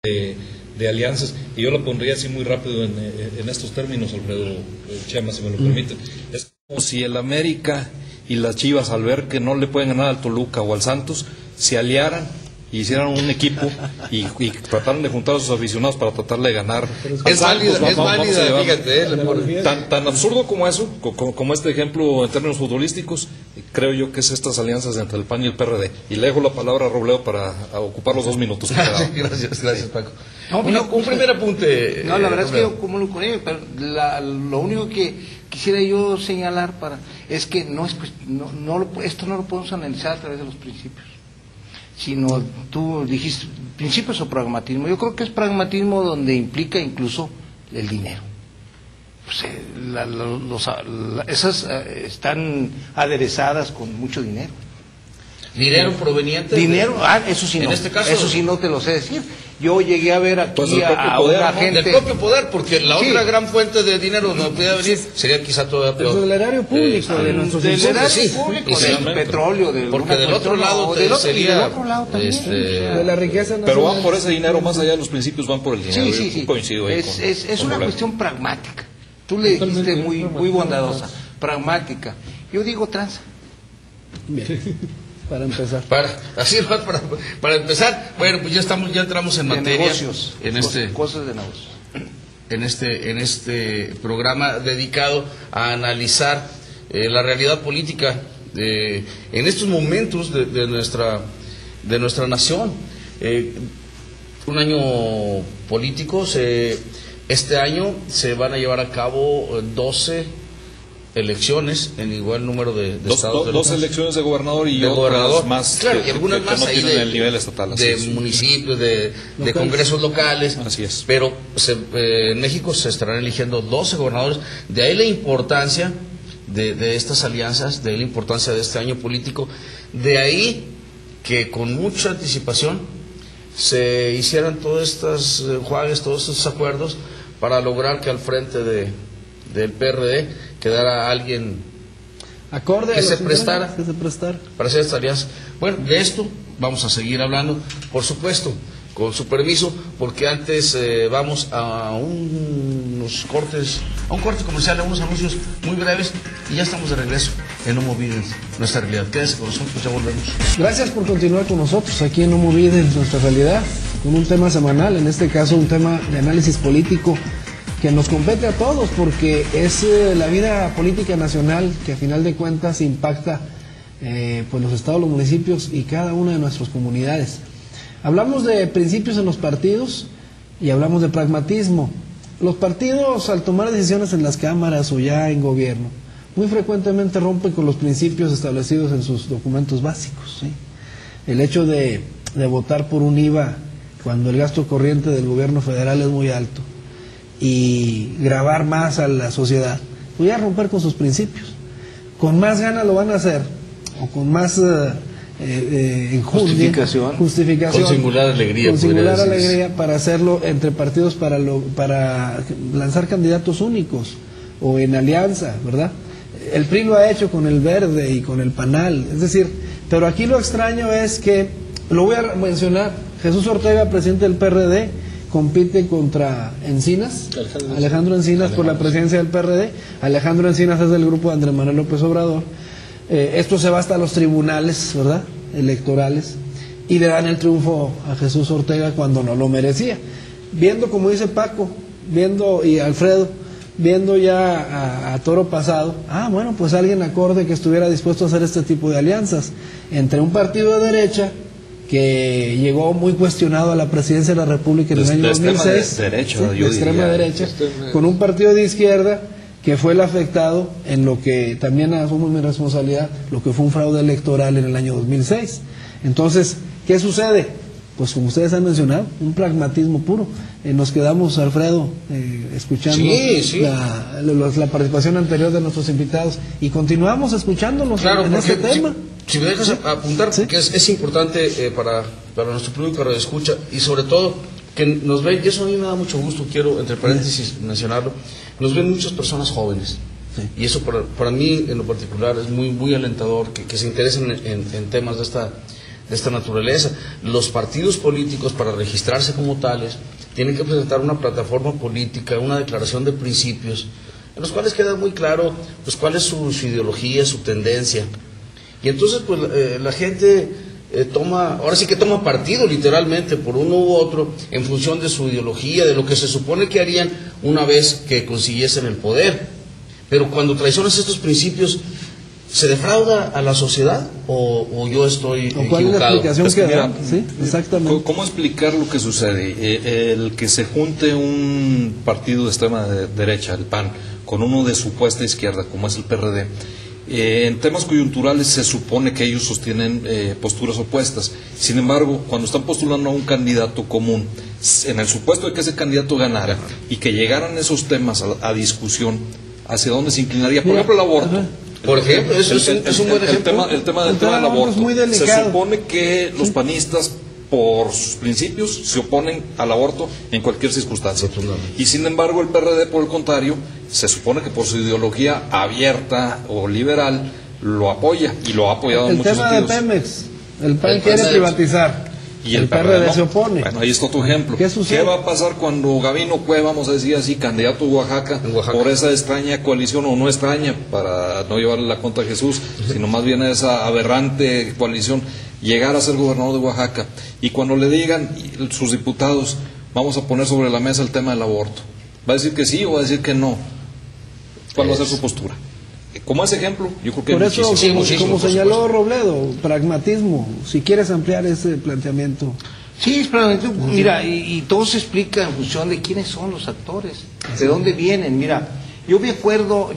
de alianzas, y yo lo pondría así muy rápido en estos términos, Alfredo Chema, si me lo permite. Es como si el América y las Chivas, al ver que no le pueden ganar al Toluca o al Santos, se aliaran y hicieran un equipo y trataran de juntar a sus aficionados para tratar de ganar. Es válida, fíjate. Tan absurdo como eso, como este ejemplo en términos futbolísticos, creo yo que es estas alianzas entre el PAN y el PRD. Y le dejo la palabra a Robledo para ocupar los 2 minutos. Gracias, Paco. No, un primer apunte. No, la verdad es que yo comulgo con ello, pero lo único que quisiera yo señalar es que esto no lo podemos analizar a través de los principios, sino tú dijiste principios o pragmatismo. Yo creo que es pragmatismo donde implica incluso el dinero. Esas están aderezadas con mucho dinero. ¿Dinero proveniente? Dinero, eso sí no. En este caso, eso sí no te lo sé decir. Yo llegué a ver aquí a una gente... Del propio poder, porque la otra gran fuente de dinero no pudiera venir sería quizá todavía peor. Del erario público, de nuestros del erario público, del petróleo, porque del otro lado sería de la riqueza nacional. Pero van por ese dinero, más allá de los principios, van por el dinero. Sí. Coincido ahí es una cuestión pragmática. Tú le dijiste muy bondadosa, pragmática. Yo digo tranza. Bien. Para empezar. Para empezar, bueno, pues ya entramos en materia. Negocios, cosas de negocios. En este programa dedicado a analizar la realidad política en estos momentos de nuestra nación. Un año político, este año se van a llevar a cabo 12 elecciones en igual número de estados. Dos elecciones de gobernador y otras más, claro, y algunas más no ahí tienen el nivel estatal, de municipios, de congresos locales. Así es. Pero en México se estarán eligiendo 12 gobernadores. De ahí la importancia de estas alianzas, de ahí la importancia de este año político. De ahí que con mucha anticipación se hicieran todos estos enjuagues, todos estos acuerdos para lograr que al frente del PRD quedara alguien acorde que se prestara para hacer esta alianza. Bueno, de esto vamos a seguir hablando, por supuesto, con su permiso, porque antes vamos a un corte comercial, a unos anuncios muy breves, y ya estamos de regreso en Homo Videns, nuestra realidad. Quédense con nosotros, ya volvemos. Gracias por continuar con nosotros aquí en Homo Videns, nuestra realidad, con un tema semanal, en este caso un tema de análisis político que nos compete a todos, porque es la vida política nacional que a final de cuentas impacta pues los estados, los municipios y cada una de nuestras comunidades. Hablamos de principios en los partidos y hablamos de pragmatismo. Los partidos, al tomar decisiones en las cámaras o ya en gobierno, muy frecuentemente rompen con los principios establecidos en sus documentos básicos, ¿sí? El hecho de votar por un IVA cuando el gasto corriente del gobierno federal es muy alto y gravar más a la sociedad, voy a romper con sus principios. Con más ganas lo van a hacer, o con más justificación, con singular alegría, para hacerlo entre partidos, para lanzar candidatos únicos o en alianza, ¿verdad? El PRI lo ha hecho con el Verde y con el PANAL, es decir, pero aquí lo extraño es que, lo voy a mencionar, Jesús Ortega, presidente del PRD, compite contra Alejandro Encinas por la presidencia del PRD. Alejandro Encinas es del grupo de Andrés Manuel López Obrador. Esto se va hasta los tribunales, ¿verdad?, electorales, y le dan el triunfo a Jesús Ortega cuando no lo merecía. Viendo, como dice Paco, y Alfredo, viendo ya a toro pasado, bueno, pues alguien acorde que estuviera dispuesto a hacer este tipo de alianzas entre un partido de derecha que llegó muy cuestionado a la presidencia de la República en el año 2006, de extrema derecha, con un partido de izquierda que fue el afectado en lo que también asumo mi responsabilidad, lo que fue un fraude electoral en el año 2006. Entonces, ¿qué sucede? Pues como ustedes han mencionado, un pragmatismo puro. Nos quedamos, Alfredo, escuchando la participación anterior de nuestros invitados y continuamos escuchándolos en este tema. Si me dejas apuntar, porque es importante para nuestro público que escucha, y sobre todo que nos ven, y eso a mí me da mucho gusto, quiero entre paréntesis mencionarlo, nos ven muchas personas jóvenes, y eso para mí en lo particular es muy alentador, que se interesen en temas de de esta naturaleza. Los partidos políticos, para registrarse como tales, tienen que presentar una plataforma política, una declaración de principios, en los cuales queda muy claro pues cuál es su ideología, su tendencia. Y entonces pues la gente ahora sí que toma partido literalmente por uno u otro en función de su ideología, de lo que se supone que harían una vez que consiguiesen el poder. Pero cuando traicionas estos principios, ¿se defrauda a la sociedad o yo estoy equivocado? ¿Cuál es la explicación Es que que mira, da? Sí, exactamente. ¿Cómo explicar lo que sucede? El que se junte un partido de extrema derecha, el PAN, con uno de supuesta izquierda, como es el PRD, en temas coyunturales se supone que ellos sostienen posturas opuestas. Sin embargo, cuando están postulando a un candidato común, en el supuesto de que ese candidato ganara y que llegaran esos temas a discusión, ¿hacia dónde se inclinaría? Por ejemplo, el aborto. Ajá. Por ejemplo, eso es un buen ejemplo. El tema del aborto aborto. es muy Se delicado. supone que los panistas, por sus principios, se oponen al aborto en cualquier circunstancia. Y sin embargo, el PRD, por el contrario, se supone que por su ideología abierta o liberal, lo apoya y lo ha apoyado en El muchos tema de sentidos. Pemex, el PAN El quiere Pemex. privatizar. Y el PRD no. se opone. Bueno, ahí está tu ejemplo. ¿Qué sucede? va a pasar cuando Gabino Cueva, vamos a decir así, candidato a Oaxaca, En Oaxaca, por esa extraña coalición, o no extraña, para no llevarle la contra a Jesús, sino más bien a esa aberrante coalición, llegar a ser gobernador de Oaxaca? Y cuando le digan sus diputados, vamos a poner sobre la mesa el tema del aborto, ¿va a decir que sí o va a decir que no? ¿Cuál va a ser su postura? Como ese ejemplo, yo creo que Por hay eso, muchísimo. como señaló Robledo, pragmatismo, si quieres ampliar ese planteamiento. Sí, pero mira, y todo se explica en función de quiénes son los actores, de dónde vienen. Mira, yo me acuerdo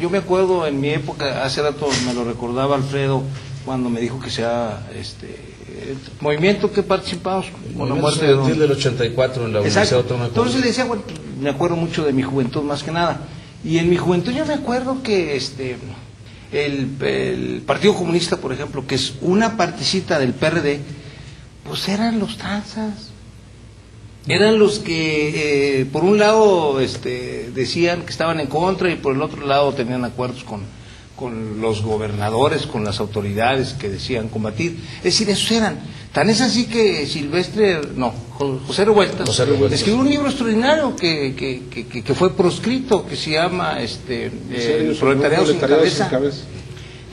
en mi época, hace rato me lo recordaba Alfredo, cuando me dijo que sea el movimiento que participamos con la muerte de del 84 en la Universidad Exacto. Autónoma de Coahuila. Entonces le decía, bueno, me acuerdo mucho de mi juventud más que nada. Y en mi juventud yo me acuerdo que el Partido Comunista, por ejemplo, que es una partecita del PRD, pues eran los tranzas. Eran los que, por un lado, decían que estaban en contra y por el otro lado tenían acuerdos con los gobernadores, con las autoridades que decían combatir. Es decir, esos eran. Tan es así que José Revueltas escribió un libro extraordinario que fue proscrito, que se llama El proletariado sin cabeza,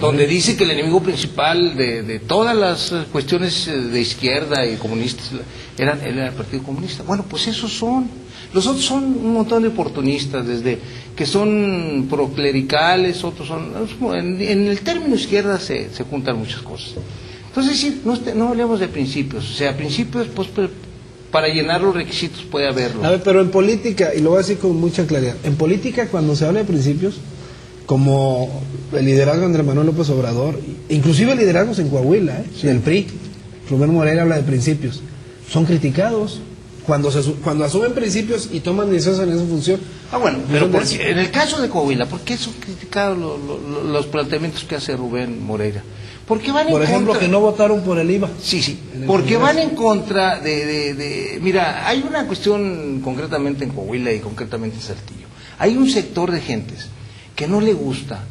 donde dice que el enemigo principal de todas las cuestiones de izquierda y comunistas era el Partido Comunista. Bueno, pues esos son. Los otros son un montón de oportunistas, desde que son proclericales, otros son... En el término izquierda se juntan muchas cosas. Entonces, sí, no hablemos de principios. O sea, principios, pues, para llenar los requisitos puede haberlo. A ver, pero en política, y lo voy a decir con mucha claridad, en política cuando se habla de principios, como el liderazgo de Andrés Manuel López Obrador, inclusive liderazgos en Coahuila, del PRI, Rubén Moreira habla de principios, son criticados. Cuando asumen principios y toman decisiones en esa función. Bueno, pero en el caso de Coahuila, ¿por qué son criticados los planteamientos que hace Rubén Moreira? Porque van en Por ejemplo, contra... que no votaron por el IVA. Sí, porque van en contra Mira, hay una cuestión concretamente en Coahuila y concretamente en Saltillo. Hay un sector de gentes que no le gusta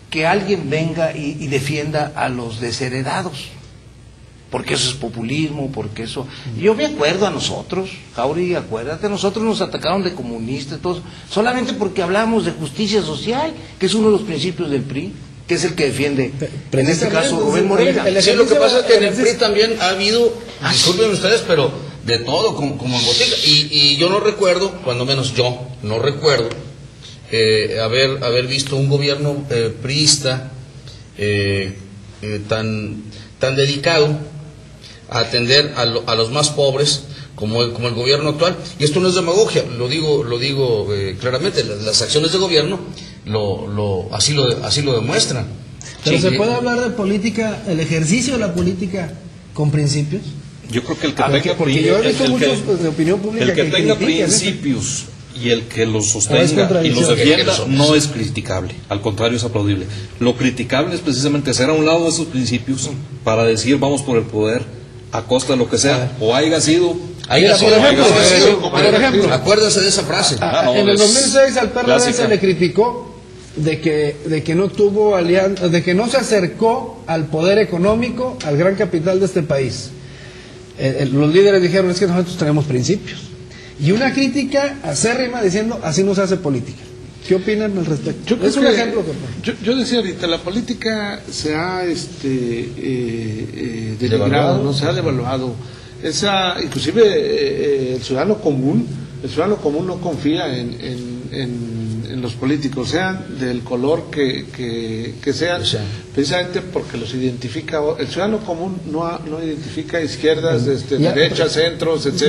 que alguien venga y defienda a los desheredados. Porque eso es populismo, porque eso... Yo me acuerdo a nosotros, Jauri, acuérdate, nosotros nos atacaron de comunistas, todos, solamente porque hablamos de justicia social, que es uno de los principios del PRI, que es el que defiende, en este caso, Rubén Moreira. Sí, lo que pasa es que en el PRI también ha habido, disculpen ustedes, pero de todo, como en botica. Y yo no recuerdo, cuando menos yo no recuerdo, haber visto un gobierno priista tan dedicado a atender a los más pobres como el gobierno actual. Y esto no es demagogia, lo digo claramente, las acciones de gobierno así lo demuestran. Pero Sí, ¿se puede hablar de política, el ejercicio de la política con principios? Yo creo que el que tenga porque yo he visto muchos de opinión pública el que tenga critican principios y el que los No es sostenga y contradicción. los defienda Que no es criticable, al contrario es aplaudible. Lo criticable es precisamente hacer a un lado esos principios para decir vamos por el poder a costa de lo que sea, o haya sido... Por ejemplo, acuérdense de esa frase. en el 2006 al PRD clásica. se le criticó de que no tuvo alianza, de que no se acercó al poder económico, al gran capital de este país. los líderes dijeron, es que nosotros tenemos principios. Y una crítica acérrima diciendo, así no se hace política. ¿Qué opinan al respecto? Yo creo Es un que, ejemplo. yo decía ahorita, la política se ha denigrado, ¿no? Se ha devaluado. Inclusive el ciudadano común no confía en los políticos, sean del color que sean, precisamente porque los identifica. El ciudadano común no identifica izquierdas, derechas, centros, etc.